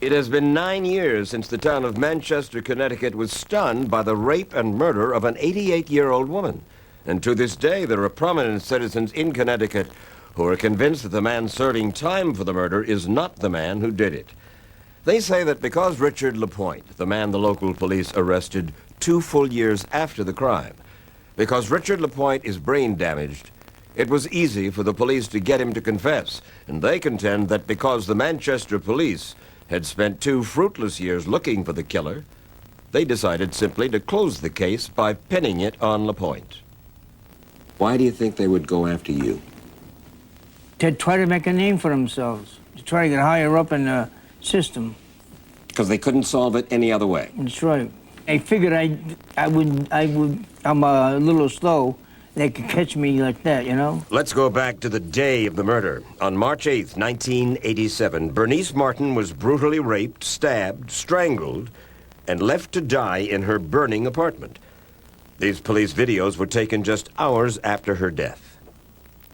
It has been 9 years since the town of Manchester, Connecticut was stunned by the rape and murder of an 88-year-old woman. And to this day, there are prominent citizens in Connecticut who are convinced that the man serving time for the murder is not the man who did it. They say that because Richard LaPointe, the man the local police arrested 2 full years after the crime, because Richard LaPointe is brain damaged, it was easy for the police to get him to confess. And they contend that because the Manchester police had spent 2 fruitless years looking for the killer, they decided simply to close the case by pinning it on LaPointe. Why do you think they would go after you? To try to make a name for themselves, to try to get higher up in the system. Because they couldn't solve it any other way. That's right. I figured I'm a little slow. They could catch me like that, you know? Let's go back to the day of the murder. On March 8th, 1987, Bernice Martin was brutally raped, stabbed, strangled, and left to die in her burning apartment. These police videos were taken just hours after her death.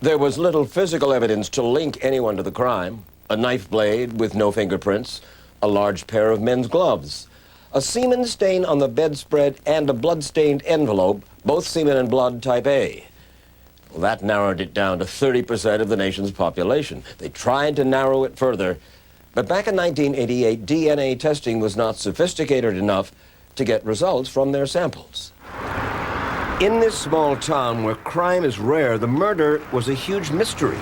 There was little physical evidence to link anyone to the crime. A knife blade with no fingerprints, a large pair of men's gloves, a semen stain on the bedspread, and a blood-stained envelope, both semen and blood type A. Well, that narrowed it down to 30% of the nation's population. They tried to narrow it further, but back in 1988, DNA testing was not sophisticated enough to get results from their samples. In this small town where crime is rare, the murder was a huge mystery.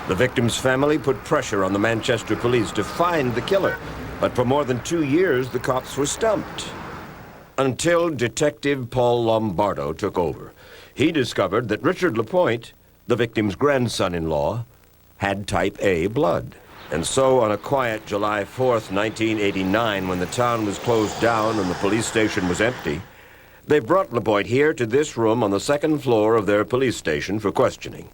The victim's family put pressure on the Manchester police to find the killer, but for more than 2 years, the cops were stumped. Until Detective Paul Lombardo took over. He discovered that Richard LaPointe, the victim's grandson-in-law, had type A blood. And so on a quiet July 4th, 1989, when the town was closed down and the police station was empty, they brought LaPointe here to this room on the 2nd floor of their police station for questioning.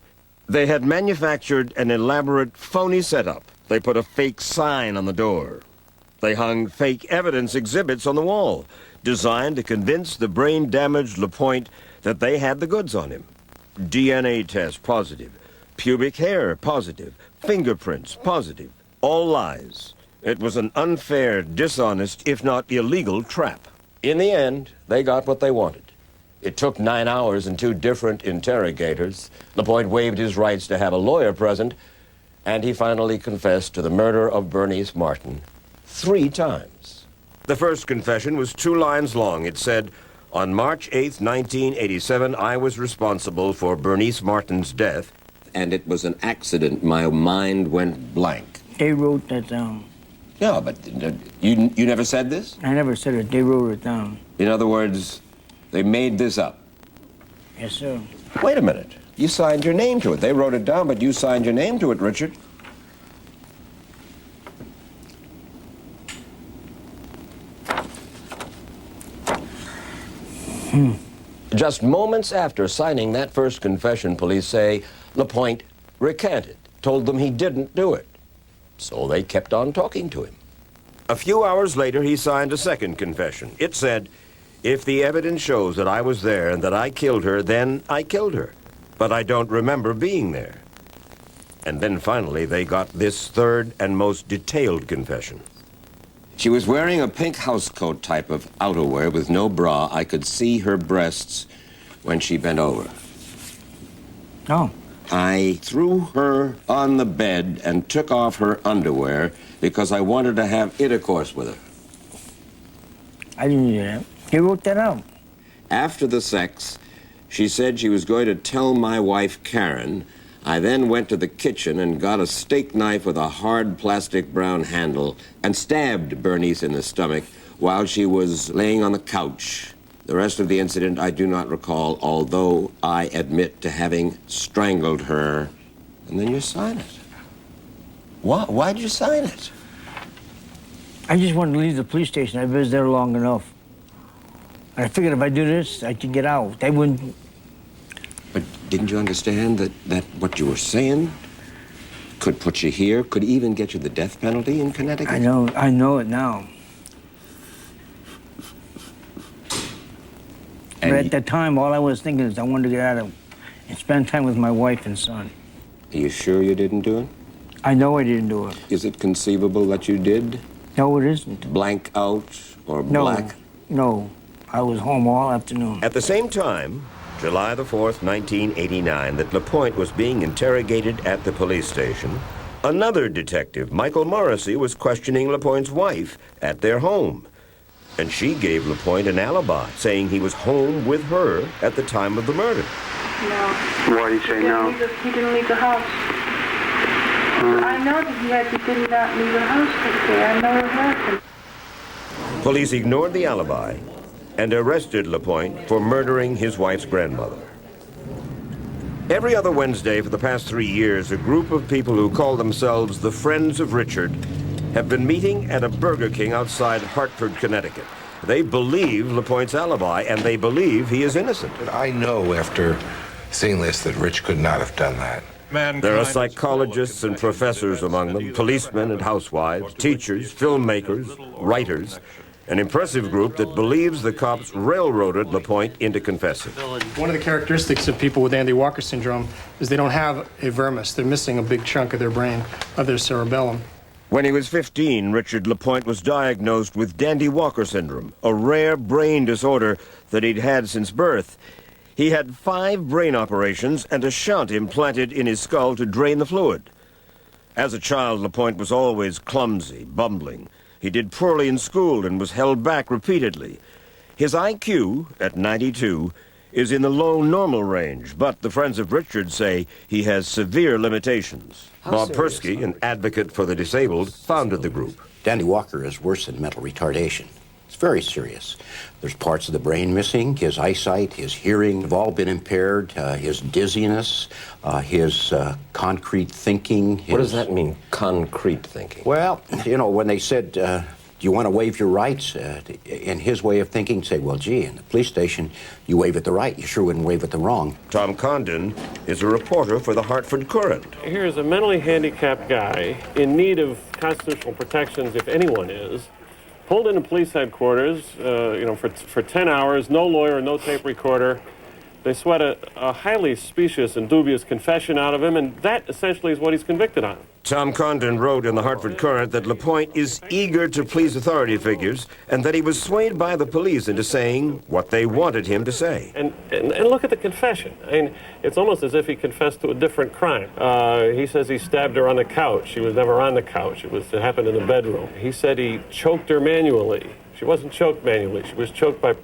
They had manufactured an elaborate phony setup. They put a fake sign on the door. They hung fake evidence exhibits on the wall, designed to convince the brain-damaged LaPointe that they had the goods on him. DNA test positive, pubic hair positive, fingerprints positive, all lies. It was an unfair, dishonest, if not illegal trap. In the end, they got what they wanted. It took 9 hours and 2 different interrogators. LaPointe waived his rights to have a lawyer present, and he finally confessed to the murder of Bernice Martin 3 times. The first confession was 2 lines long. It said, "On March 8th, 1987, I was responsible for Bernice Martin's death, and it was an accident. My mind went blank." They wrote that down. No, but you never said this? I never said it. They wrote it down. In other words, they made this up. Yes, sir. Wait a minute. You signed your name to it. They wrote it down, but you signed your name to it, Richard. Just moments after signing that first confession, police say LaPointe recanted, told them he didn't do it. So they kept on talking to him. A few hours later, he signed a second confession. It said, "If the evidence shows that I was there and that I killed her, then I killed her. But I don't remember being there." And then finally, they got this third and most detailed confession. She was wearing a pink housecoat type of outerwear with no bra. I could see her breasts when she bent over. Oh. I threw her on the bed and took off her underwear because I wanted to have intercourse with her. I didn't do that. They wrote that out. After the sex, she said she was going to tell my wife, Karen. I then went to the kitchen and got a steak knife with a hard plastic brown handle and stabbed Bernice in the stomach while she was laying on the couch. The rest of the incident I do not recall, although I admit to having strangled her. And then you sign it. Why'd you sign it? I just wanted to leave the police station. I was there long enough. And I figured if I do this, I could get out. They wouldn't... But didn't you understand that what you were saying could put you here, could even get you the death penalty in Connecticut? I know it now. But at that time, all I was thinking is I wanted to get out of and spend time with my wife and son. Are you sure you didn't do it? I know I didn't do it. Is it conceivable that you did? No, it isn't. Blank out or No, black? no. I was home all afternoon. At the same time, July the 4th, 1989, that LaPointe was being interrogated at the police station, another detective, Michael Morrissey, was questioning LaPointe's wife at their home. And she gave LaPointe an alibi, saying he was home with her at the time of the murder. No. Why do you say no? He didn't leave the house. I know that he did not leave the house that day. I know it happened. Police ignored the alibi and arrested LaPointe for murdering his wife's grandmother. Every other Wednesday for the past 3 years, a group of people who call themselves the Friends of Richard have been meeting at a Burger King outside Hartford, Connecticut. They believe LaPointe's alibi, and they believe he is innocent. I know after seeing this that Rich could not have done that. There are psychologists and professors among them, policemen and housewives, teachers, filmmakers, writers, an impressive group that believes the cops railroaded LaPointe into confessing. One of the characteristics of people with Andy Walker syndrome is they don't have a vermis. They're missing a big chunk of their brain, of their cerebellum. When he was 15, Richard LaPointe was diagnosed with Dandy Walker syndrome, a rare brain disorder that he'd had since birth. He had 5 brain operations and a shunt implanted in his skull to drain the fluid. As a child, LaPointe was always clumsy, bumbling. He did poorly in school and was held back repeatedly. His IQ, at 92, is in the low normal range, but the Friends of Richard say he has severe limitations. Bob Persky, an advocate for the disabled, founded the group. Dandy Walker is worse than mental retardation. It's very serious. There's parts of the brain missing. His eyesight, his hearing have all been impaired. His dizziness, his concrete thinking. What does that mean, concrete thinking? Well, you know, when they said, do you want to waive your rights? In his way of thinking, say, well, gee, in the police station, you waive it the right. You sure wouldn't waive it the wrong. Tom Condon is a reporter for the Hartford Courant. Here's a mentally handicapped guy in need of constitutional protections, if anyone is, pulled into police headquarters, for 10 hours, no lawyer, no tape recorder. They sweat a highly specious and dubious confession out of him, and that essentially is what he's convicted on. Tom Condon wrote in the Hartford Courant that LaPointe is eager to please authority figures and that he was swayed by the police into saying what they wanted him to say. And look at the confession. I mean, it's almost as if he confessed to a different crime. He says he stabbed her on the couch. She was never on the couch. It happened in the bedroom. He said he choked her manually. She wasn't choked manually. She was choked by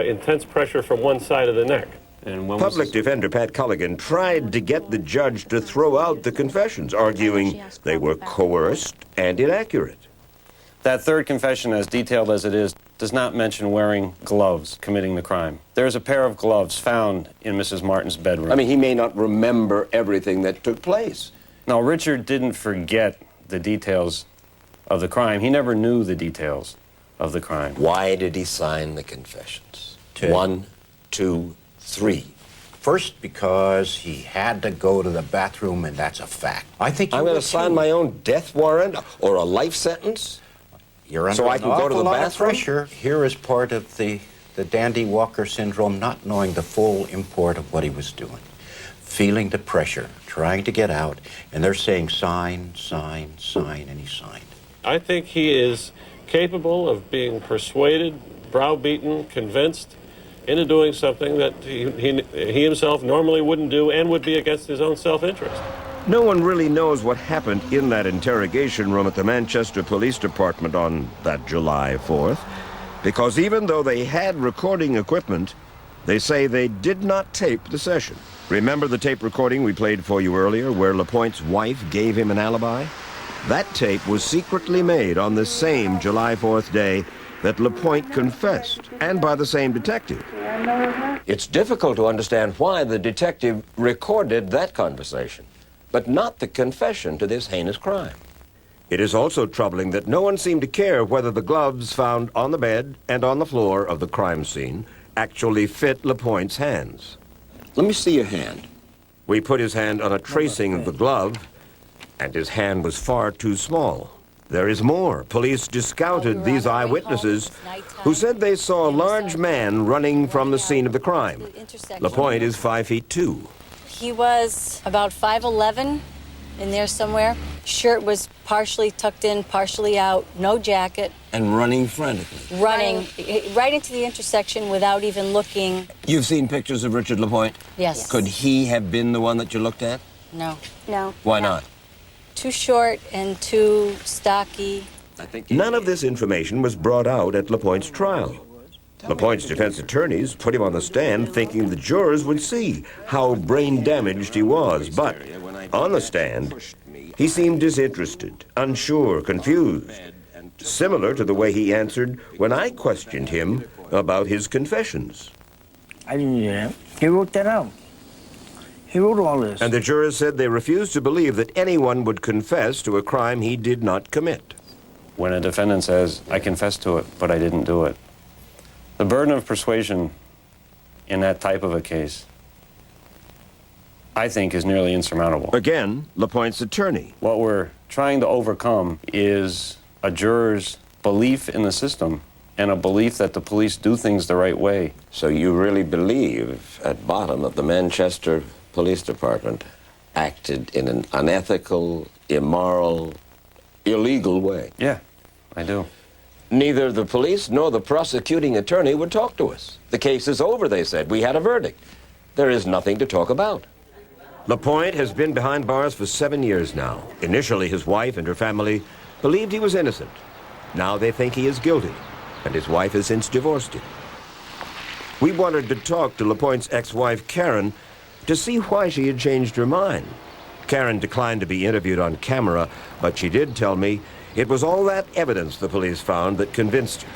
intense pressure from one side of the neck. Public defender Pat Culligan tried to get the judge to throw out the confessions, arguing they were coerced and inaccurate. That third confession, as detailed as it is, does not mention wearing gloves committing the crime. There's a pair of gloves found in Mrs. Martin's bedroom. I mean, he may not remember everything that took place. No, Richard didn't forget the details of the crime. He never knew the details of the crime. Why did he sign the confessions? 2. 1, 2, 3. First, because he had to go to the bathroom, and that's a fact. I think I'm going to sign my own death warrant or a life sentence? You're under So I an can go to awful the lot of bathroom? pressure. Here is part of the Dandy Walker syndrome, not knowing the full import of what he was doing. Feeling the pressure, trying to get out, and they're saying sign, sign, sign, and he signed. I think he is capable of being persuaded, browbeaten, convinced into doing something that he himself normally wouldn't do and would be against his own self-interest. No one really knows what happened in that interrogation room at the Manchester Police Department on that July 4th, because even though they had recording equipment, they say they did not tape the session. Remember the tape recording we played for you earlier, where LaPointe's wife gave him an alibi? That tape was secretly made on the same July 4th day that LaPointe confessed, and by the same detective. It's difficult to understand why the detective recorded that conversation, but not the confession to this heinous crime. It is also troubling that no one seemed to care whether the gloves found on the bed and on the floor of the crime scene actually fit LaPointe's hands. Let me see your hand. We put his hand on a tracing of the glove, and his hand was far too small. There is more. Police discounted these eyewitnesses who said they saw a large man running from the scene of the crime. LaPointe is 5'2". He was about 5'11", in there somewhere. Shirt was partially tucked in, partially out, no jacket, And running frantically. running right into the intersection without even looking. You've seen pictures of Richard LaPointe? Yes. Could he have been the one that you looked at? No. No. Why not? Too short and too stocky. I think None of this information was brought out at LaPointe's trial. LaPointe's defense attorneys put him on the stand thinking the jurors would see how brain damaged he was. But on the stand, he seemed disinterested, unsure, confused. Similar to the way he answered when I questioned him about his confessions. I didn't do that. He wrote that out. He wrote all this. And the jurors said they refused to believe that anyone would confess to a crime he did not commit. When a defendant says, I confess to it, but I didn't do it, the burden of persuasion in that type of a case, I think, is nearly insurmountable. Again, LaPointe's attorney. What we're trying to overcome is a juror's belief in the system and a belief that the police do things the right way. So you really believe, at bottom, that the Manchester Police Department acted in an unethical, immoral, illegal way? Yeah, I do. Neither the police nor the prosecuting attorney would talk to us. The case is over, they said. We had a verdict. There is nothing to talk about. LaPointe has been behind bars for 7 years now. Initially, his wife and her family believed he was innocent. Now they think he is guilty, and his wife has since divorced him. We wanted to talk to LaPointe's ex-wife, Karen, to see why she had changed her mind. Karen declined to be interviewed on camera, but she did tell me it was all that evidence the police found that convinced her.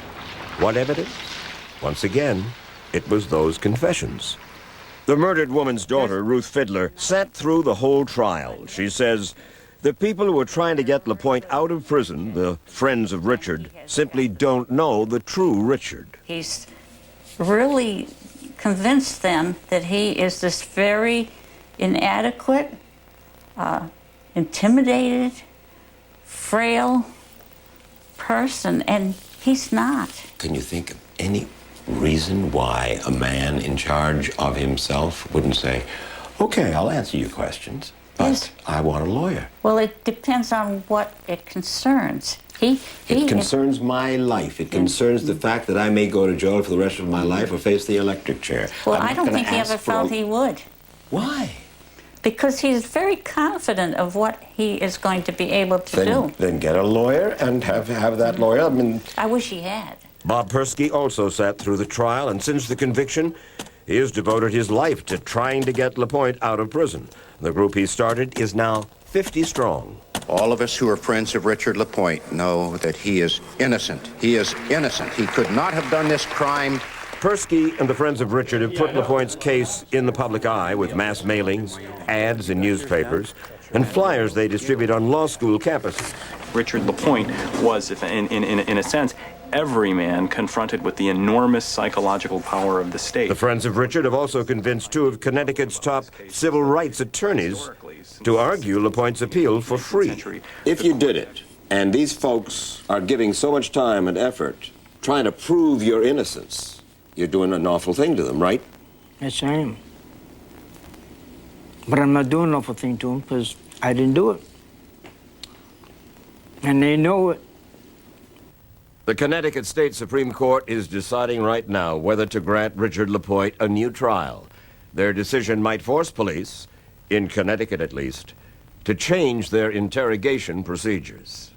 What evidence? Once again, it was those confessions. The murdered woman's daughter, Ruth Fiddler, sat through the whole trial. She says the people who were trying to get LaPointe out of prison, the friends of Richard, simply don't know the true Richard. He's really convinced them that he is this very inadequate, intimidated, frail person, and he's not. Can you think of any reason why a man in charge of himself wouldn't say, okay, I'll answer your questions, but Yes. I want a lawyer? Well, it depends on what it concerns. It concerns my life. It concerns the fact that I may go to jail for the rest of my life or face the electric chair. Well, I'm I not don't gonna think he ask ever for felt he would. Why? Because he's very confident of what he is going to be able to do. Then get a lawyer and have that lawyer. I mean, I wish he had. Bob Persky also sat through the trial, and since the conviction, he has devoted his life to trying to get LaPointe out of prison. The group he started is now 50 strong. All of us who are friends of Richard LaPointe know that he is innocent. He is innocent. He could not have done this crime. Persky and the Friends of Richard have put LaPointe's case in the public eye with mass mailings, ads in newspapers, and flyers they distribute on law school campuses. Richard LaPointe was, in a sense, every man confronted with the enormous psychological power of the state. The Friends of Richard have also convinced two of Connecticut's top civil rights attorneys to argue LaPointe's appeal for free. if you did it, and these folks are giving so much time and effort trying to prove your innocence, you're doing an awful thing to them, right? Yes, I am. But I'm not doing an awful thing to him because I didn't do it. And they know it. The Connecticut State Supreme Court is deciding right now whether to grant Richard LaPointe a new trial. Their decision might force police, in Connecticut at least, to change their interrogation procedures.